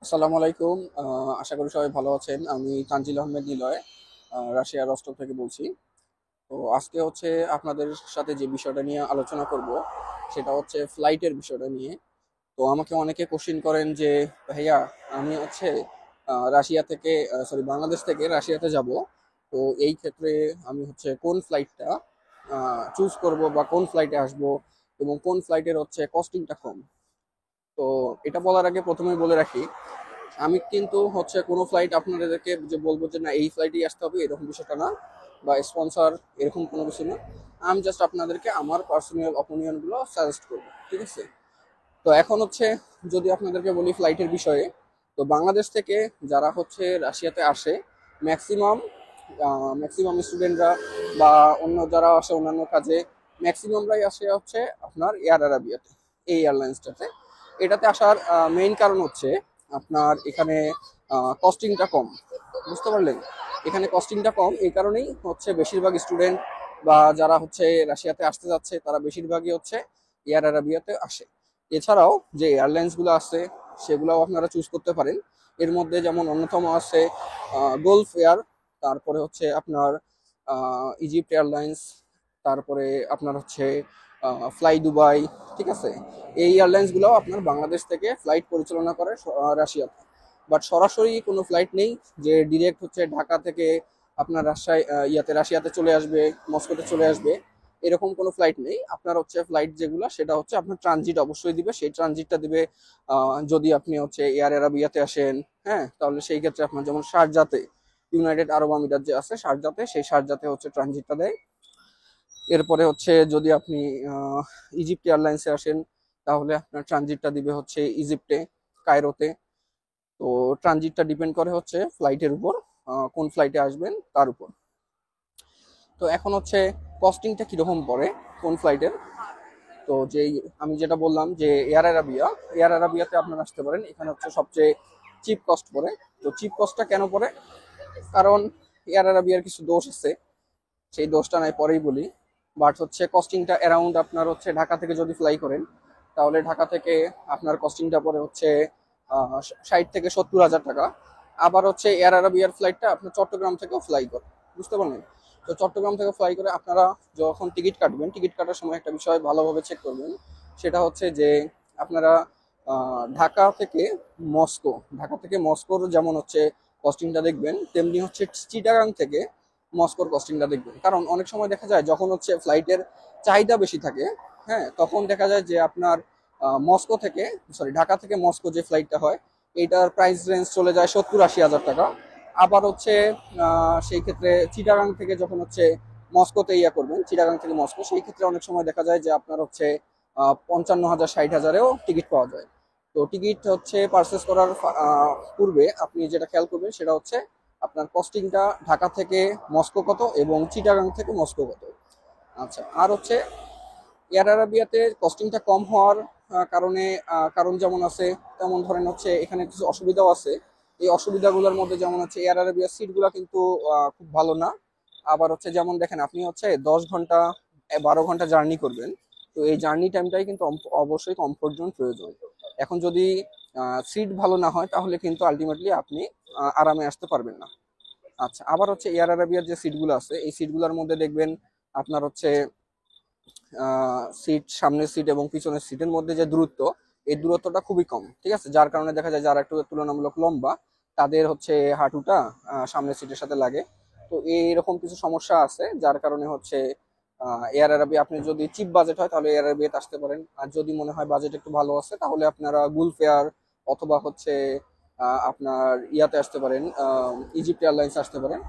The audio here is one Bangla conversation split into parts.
আসসালামু আলাইকুম। আশা করি সবাই ভালো আছেন। আমি তানজিল আহমেদ নিলয়, রাশিয়ার রস্টভ থেকে বলছি। তো আজকে হচ্ছে আপনাদের সাথে যে বিষয়টা নিয়ে আলোচনা করব সেটা হচ্ছে ফ্লাইটের বিষয়টা নিয়ে। তো আমাকে অনেকে কোশ্চিন করেন যে ভাইয়া, আমি হচ্ছে রাশিয়া থেকে বাংলাদেশ থেকে রাশিয়াতে যাব। তো এই ক্ষেত্রে আমি হচ্ছে কোন ফ্লাইটটা চুজ করব বা কোন ফ্লাইটে আসব এবং কোন ফ্লাইটের হচ্ছে কস্টিংটা কম। তো এটা বলার আগে প্রথমেই বলে রাখি, আমি কিন্তু হচ্ছে কোনো ফ্লাইট আপনাদেরকে যে বলবো যে না এই ফ্লাইটেই আসতে হবে এরকম বিষয়টা না, বা স্পন্সর এরকম কোনো কিছু না। আমি জাস্ট আপনাদেরকে আমার পার্সোনাল অপিনিয়ন গুলো সাজেস্ট করবো, ঠিক আছে? তো এখন হচ্ছে যদি আপনাদেরকে বলি ফ্লাইটের বিষয়ে, তো বাংলাদেশ থেকে যারা হচ্ছে রাশিয়াতে আসে, ম্যাক্সিমাম ম্যাক্সিমাম স্টুডেন্টরা বা অন্য যারা আসে অন্যান্য কাজে, ম্যাক্সিমামরাই আসে হচ্ছে আপনার এয়ার আরাবিয়াতে, এই এয়ারলাইন্সটাতে। এটাতে আসার মেইন কারণ হচ্ছে আপনার এখানে কস্টিংটা কম। বুঝতে পারলেন? এখানে কস্টিংটা কম এই কারণেই হচ্ছে বেশিরভাগ স্টুডেন্ট বা যারা হচ্ছে রাশিয়াতে আসতে যাচ্ছে তারা বেশিরভাগই হচ্ছে এয়ার আরাবিয়াতে আসে। এছাড়াও যে এয়ারলাইন্স গুলো আছে সেগুলোও আপনারা চুজ করতে পারেন। এর মধ্যে যেমন অন্যতম আছে গোলফ এয়ার, তারপরে হচ্ছে আপনার ইজিপ্ট এয়ারলাইন্স, তারপরে আপনার হচ্ছে ফ্লাই দুবাই, ঠিক আছে? এই এয়ারলাইন্স গুলো আপনার বাংলাদেশ থেকে ফ্লাইট পরিচালনা করে রাশিয়াতে। বাট সরাসরি কোনো ফ্লাইট নেই যে ডিরেক্ট হচ্ছে ঢাকা থেকে আপনার রাজশাহী রাশিয়াতে চলে আসবে, মস্কোতে চলে আসবে, এরকম কোনো ফ্লাইট নেই। আপনার হচ্ছে ফ্লাইট যেগুলো সেটা হচ্ছে আপনার ট্রানজিট অবশ্যই দিবে, সেই ট্রানজিটটা দিবে যদি আপনি হচ্ছে এয়ার আরাবিয়াতে আসেন। হ্যাঁ, তাহলে সেই ক্ষেত্রে আপনার যেমন শারজাতে, ইউনাইটেড আরব আমিরাত যে আছে শারজাতে, সেই শারজাতে হচ্ছে ট্রানজিটটা দেয়। এরপরে হচ্ছে যদি আপনি ইজিপ্ট এয়ারলাইন্সে আসেন তাহলে আপনার ট্রানজিটটা দিবে হচ্ছে ইজিপ্টে, কায়রোতে। তো ট্রানজিটটা ডিপেন্ড করে হচ্ছে ফ্লাইটের উপর, কোন ফ্লাইটে আসবেন তার উপর। তো এখন হচ্ছে কস্টিংটা কিরকম পড়ে কোন ফ্লাইটের। তো যেই আমি যেটা বললাম যে এয়ার আরাবিয়াতে আপনারা আসতে পারেন, এখানে হচ্ছে সবচেয়ে চিপ কস্ট পড়ে। তো চিপ কস্টটা কেন পড়ে? কারণ এয়ার আরাবিয়ার কিছু দোষ আছে, সেই দোষটা নাই পরেই বলি। বাট হচ্ছে কস্টিংটা অ্যারাউন্ড আপনার হচ্ছে ঢাকা থেকে যদি ফ্লাই করেন তাহলে ঢাকা থেকে আপনার কস্টিংটা পড়ে হচ্ছে 60 থেকে 70 হাজার টাকা। আবার হচ্ছে এয়ার আরাবিয়ার ফ্লাইটটা আপনার চট্টগ্রাম থেকেও ফ্লাই করে। বুঝতে পারলেন? তো চট্টগ্রাম থেকে ফ্লাই করে আপনারা যখন টিকিট কাটবেন, টিকিট কাটার সময় একটা বিষয় ভালোভাবে চেক করবেন। সেটা হচ্ছে যে আপনারা ঢাকা থেকে মস্কোর যেমন হচ্ছে কস্টিংটা দেখবেন, তেমনি হচ্ছে চিটাগাং থেকে মস্কোর কস্টিংটা দেখবেন। কারণ অনেক সময় দেখা যায় যখন হচ্ছে ফ্লাইটের চাহিদা বেশি থাকে, হ্যাঁ, তখন দেখা যায় যে আপনার মস্কো থেকে ঢাকা থেকে মস্কো যে ফ্লাইটটা হয় এইটার প্রাইস রেঞ্জ চলে যায় 70-80 হাজার টাকা। আবার হচ্ছে সেই ক্ষেত্রে চিটাগাং থেকে যখন হচ্ছে মস্কোতে করবেন, চিটাগাং থেকে মস্কো, সেই ক্ষেত্রে অনেক সময় দেখা যায় যে আপনার হচ্ছে 55,000 60,000-এও টিকিট পাওয়া যায়। তো টিকিট হচ্ছে পারচেস করার পূর্বে আপনি যেটা খেয়াল করবেন সেটা হচ্ছে আপনার কস্টিংটা ঢাকা থেকে মস্কো কত এবং চিটাগাং থেকে মস্কো কত। আচ্ছা, আর হচ্ছে এয়ার আরাবিয়াতে কস্টিংটা কম হওয়ার কারণে কারণ যেমন আছে, তেমন ধরেন হচ্ছে এখানে কিছু অসুবিধাও আছে। এই অসুবিধাগুলোর মধ্যে যেমন হচ্ছে এয়ার আরাবিয়ার সিটগুলো কিন্তু খুব ভালো না। আবার হচ্ছে যেমন দেখেন আপনি হচ্ছে 10 ঘন্টা 12 ঘন্টা জার্নি করবেন। তো এই জার্নি টাইমটাই কিন্তু অবশ্যই কমফোর্ট জোন প্রয়োজন। এখন যদি সিট ভালো না হয় তাহলে কিন্তু আলটিমেটলি আপনি আরামে আসতে পারবেন না। আচ্ছা, আবার হচ্ছে এয়ার আরাবিয়ার যে সিটগুলো আছে এই সিটগুলোর মধ্যে দেখবেন আপনার হচ্ছে সিট, সামনের সিট এবং পিছনের সিটের মধ্যে যে দূরত্ব, এই দূরত্বটা খুবই কম, ঠিক আছে? যার কারণে দেখা যায় যারা একটু তুলনামূলক লম্বা তাদের হচ্ছে হাঁটুটা সামনের সিটের সাথে লাগে। তো এইরকম কিছু সমস্যা আছে যার কারণে হচ্ছে এয়ার আরাবিয়া, আপনি যদি চিপ বাজেট হয় তাহলে এয়ার আরাবিয়াতে আসতে পারেন। আর যদি মনে হয় বাজেট একটু ভালো আছে তাহলে আপনারা গুলফ এয়ার অথবা হচ্ছে আপনার ইয়াতে আসতে পারেন, ইজিপ্ট এয়ারলাইন্স আসতে পারেন।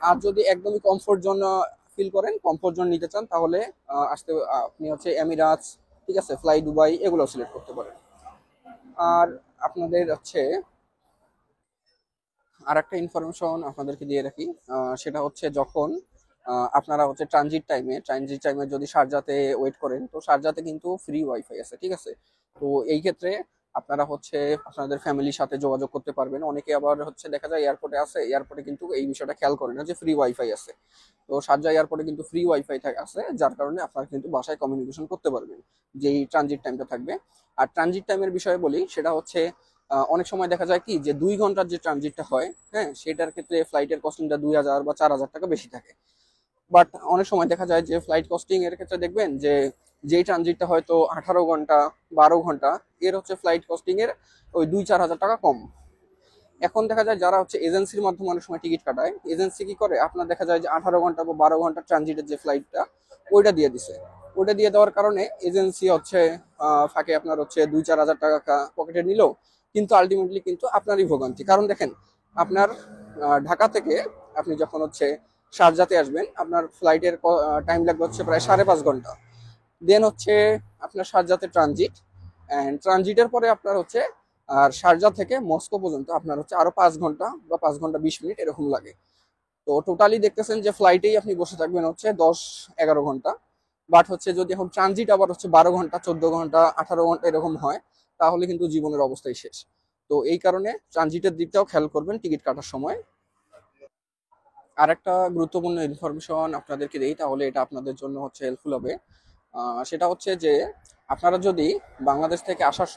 আর যদি একদমই কমফোর্ট জোন ফিল করেন, কমফোর্ট জোন নিতে চান, তাহলে আপনি হচ্ছে এমিরাটস, ঠিক আছে, ফ্লাই দুবাই এগুলো সিলেক্ট করতে পারেন। আর আপনাদের হচ্ছে আর একটা ইনফরমেশন আপনাদেরকে দিয়ে রাখি, সেটা হচ্ছে যখন আপনারা হচ্ছে ট্রানজিট টাইমে যদি শারজাতে ওয়েট করেন, তো শারজাতে কিন্তু ফ্রি ওয়াইফাই আছে, ঠিক আছে? তো এই ক্ষেত্রে আপনারা হচ্ছে আপনাদের ফ্যামিলির সাথে যোগাযোগ করতে পারবেন। অনেকে আবার হচ্ছে দেখা যায় এয়ারপোর্টে কিন্তু এই বিষয়টা খেয়াল করে না যে ফ্রি ওয়াইফাই আছে। তো শারজা এয়ারপোর্টে কিন্তু ফ্রি ওয়াইফাই আছে, যার কারণে আপনারা কিন্তু বাসায় কমিউনিকেশন করতে পারবেন যেই ট্রানজিট টাইমটা থাকবে। আর ট্রানজিট টাইমের বিষয়ে বলি, সেটা হচ্ছে অনেক সময় দেখা যায় কি যে 2 ঘন্টার যে ট্রানজিটটা হয়, হ্যাঁ, সেটার ক্ষেত্রে ফ্লাইটের কস্টিংটা 2,000 বা 4,000 টাকা বেশি থাকে। বাট অনেক সময় দেখা যায় যে ফ্লাইট কস্টিং এর ক্ষেত্রে দেখবেন যে যেই ট্রানজিটটা হয়তো 18 ঘন্টা 12 ঘন্টা, এর হচ্ছে ফ্লাইট কস্টিং এর ওই 2-4 হাজার টাকা কম। এখন দেখা যায় যারা হচ্ছে এজেন্সির মাধ্যমে অনেক সময় টিকিট কাটায়, এজেন্সি কি করে, আপনার দেখা যায় যে 18 ঘন্টা বা 12 ঘন্টা ট্রানজিটের যে ফ্লাইটটা ওইটা দিয়ে দিছে। ওইটা দিয়ে দেওয়ার কারণে এজেন্সি হচ্ছে ফাঁকে আপনার হচ্ছে 2-4 হাজার টাকা পকেটে নিল, কিন্তু আলটিমেটলি কিন্তু আপনারই ভোগান্তি। কারণ দেখেন, আপনার ঢাকা থেকে আপনি যখন হচ্ছে শারজাতে আসবেন, আপনার ফ্লাইটের টাইম লাগবে হচ্ছে প্রায় 5.5 ঘন্টা। দেন হচ্ছে আপনার শারজাতে ট্রানজিট, অ্যান্ড ট্রানজিটের পরে আপনার হচ্ছে আর শারজা থেকে মস্কো পর্যন্ত আপনার হচ্ছে আরো 5 ঘন্টা বা 5 ঘন্টা 20 মিনিট এরকম লাগে। তো টোটালি দেখতেছেন যে ফ্লাইটেই আপনি বসে থাকবেন হচ্ছে 10-11 ঘন্টা। বাট হচ্ছে যদি এখন ট্রানজিট আবার হচ্ছে 12 ঘন্টা 14 ঘন্টা 18 ঘন্টা এরকম হয়, তাহলে কিন্তু জীবনের অবস্থাই শেষ। তো এই কারণে ট্রানজিটের দিকটাও খেয়াল করবেন টিকিট কাটার সময়। আর একটা গুরুত্বপূর্ণ ইনফরমেশন আপনাদেরকে দেই, তাহলে এটা আপনাদের জন্য হচ্ছে হেল্পফুল হবে। সেটা হচ্ছে যে আপনারা যদি বাংলাদেশ থেকে আসার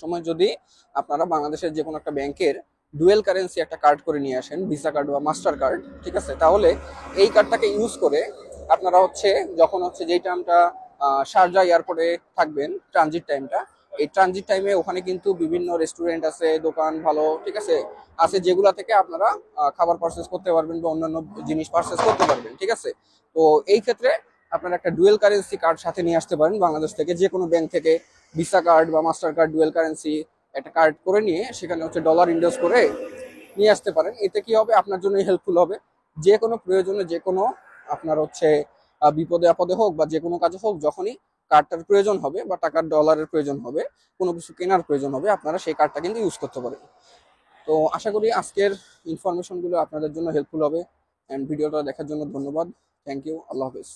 সময় যদি আপনারা বাংলাদেশের যে কোনো একটা ব্যাংকের ডুয়েল কারেন্সি একটা কার্ড করে নিয়ে আসেন, ভিসা কার্ড বা মাস্টার কার্ড, ঠিক আছে, তাহলে এই কার্ডটাকে ইউজ করে আপনারা হচ্ছে যখন হচ্ছে যেই টাইমটা শারজা এয়ারপোর্টে থাকবেন, ট্রানজিট টাইমটা, এই ট্রানজিট টাইমে ওখানে কিন্তু বিভিন্ন রেস্টুরেন্ট আছে, দোকান ভালো, ঠিক আছে, আছে, যেগুলা থেকে আপনারা খাবার পারচেস করতে পারবেন বা অন্যান্য জিনিস পারচেস করতে পারবেন, ঠিক আছে। তো এই ক্ষেত্রে আপনারা একটা ডুয়েল কারেন্সি কার্ড সাথে নিয়ে আসতে পারেন বাংলাদেশ থেকে, যে কোনো ব্যাংক থেকে ভিসা কার্ড বা মাস্টার কার্ড ডুয়েল কারেন্সি একটা কার্ড করে নিয়ে সেখানে হচ্ছে ডলার ইনভেস্ট করে নিয়ে আসতে পারেন। এতে কি হবে, আপনার জন্য হেল্পফুল হবে। যে কোনো প্রয়োজনে, যে কোনো আপনার হচ্ছে বিপদে আপদে হোক বা যে কোনো কাজে হোক, যখনই কার্ডটার প্রয়োজন হবে বা টাকার ডলারের প্রয়োজন হবে, কোনো কিছু কেনার প্রয়োজন হবে, আপনারা সেই কার্ডটা কিন্তু ইউজ করতে পারেন। তো আশা করি আজকের ইনফরমেশনগুলো আপনাদের জন্য হেল্পফুল হবে। অ্যান্ড ভিডিওটা দেখার জন্য ধন্যবাদ। Thank you. আল্লাহ হাফেজ।